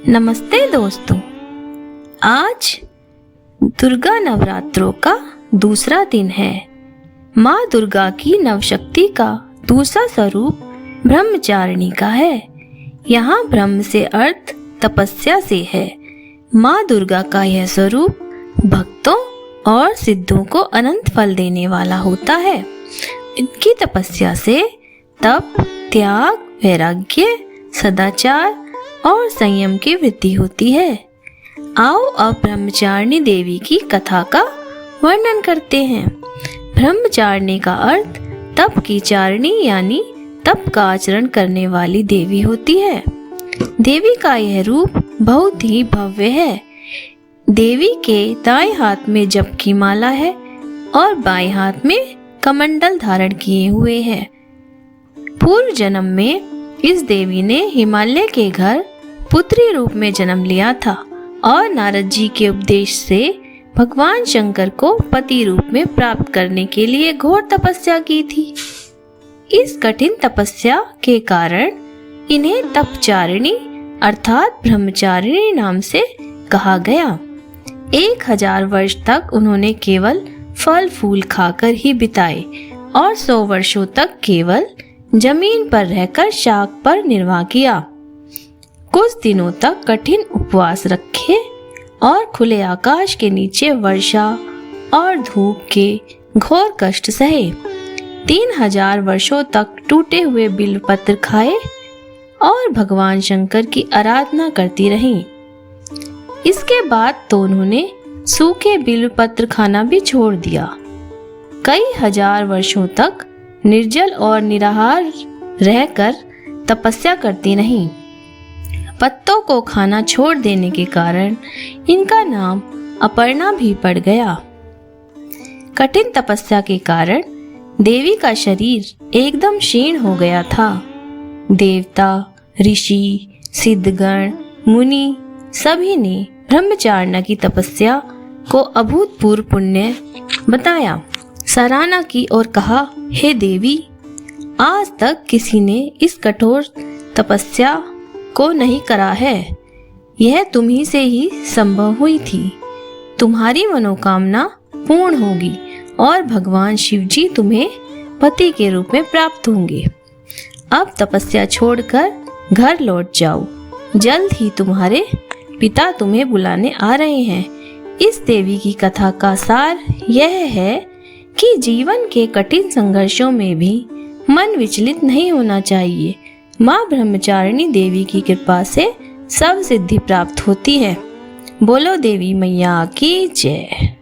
नमस्ते दोस्तों, आज दुर्गा नवरात्रों का दूसरा दिन है। माँ दुर्गा की नवशक्ति का दूसरा स्वरूप ब्रह्मचारिणी का है। यहाँ ब्रह्म से अर्थ तपस्या से है। माँ दुर्गा का यह स्वरूप भक्तों और सिद्धों को अनंत फल देने वाला होता है। इनकी तपस्या से तप, त्याग, वैराग्य, सदाचार और संयम की वृद्धि होती है। आओ अब ब्रह्मचारिणी देवी की कथा का वर्णन करते हैं। ब्रह्मचारिणी का अर्थ तप की चारिणी यानी तप का आचरण करने वाली देवी होती है। देवी का यह रूप बहुत ही भव्य है। देवी के दाएं हाथ में जप की माला है और बाएं हाथ में कमंडल धारण किए हुए है। पूर्व जन्म में इस देवी ने हिमालय के घर पुत्री रूप में जन्म लिया था और नारद जी के उपदेश से भगवान शंकर को पति रूप में प्राप्त करने के लिए घोर तपस्या की थी। इस कठिन तपस्या के कारण इन्हें तपचारिणी अर्थात ब्रह्मचारिणी नाम से कहा गया। 1000 वर्ष तक उन्होंने केवल फल फूल खाकर ही बिताए और 100 वर्षों तक केवल जमीन पर रहकर शाक पर निर्वाह किया। कुछ दिनों तक कठिन उपवास रखे और खुले आकाश के नीचे वर्षा और धूप के घोर कष्ट सहे। 3000 वर्षों तक टूटे हुए बिल्वपत्र खाए और भगवान शंकर की आराधना करती रहीं। इसके बाद तो उन्होंने सूखे बिल्वपत्र खाना भी छोड़ दिया। कई हजार वर्षों तक निर्जल और निराहार रहकर तपस्या करती रहीं। पत्तों को खाना छोड़ देने के कारण इनका नाम अपर्णा भी पड़ गया। कठिन तपस्या के कारण देवी का शरीर एकदम क्षीण हो गया था। देवता, ऋषि, सिद्धगण, मुनि सभी ने ब्रह्मचारिणी की तपस्या को अभूतपूर्व पुण्य बताया, सराहना की और कहा, हे देवी, आज तक किसी ने इस कठोर तपस्या को नहीं करा है। यह तुम्ही से ही संभव हुई थी। तुम्हारी मनोकामना पूर्ण होगी और भगवान शिव जी तुम्हें पति के रूप में प्राप्त होंगे। अब तपस्या छोड़कर घर लौट जाओ। जल्द ही तुम्हारे पिता तुम्हें बुलाने आ रहे हैं। इस देवी की कथा का सार यह है कि जीवन के कठिन संघर्षों में भी मन विचलित नहीं होना चाहिए। माँ ब्रह्मचारिणी देवी की कृपा से सब सिद्धि प्राप्त होती है। बोलो देवी मैया की जय।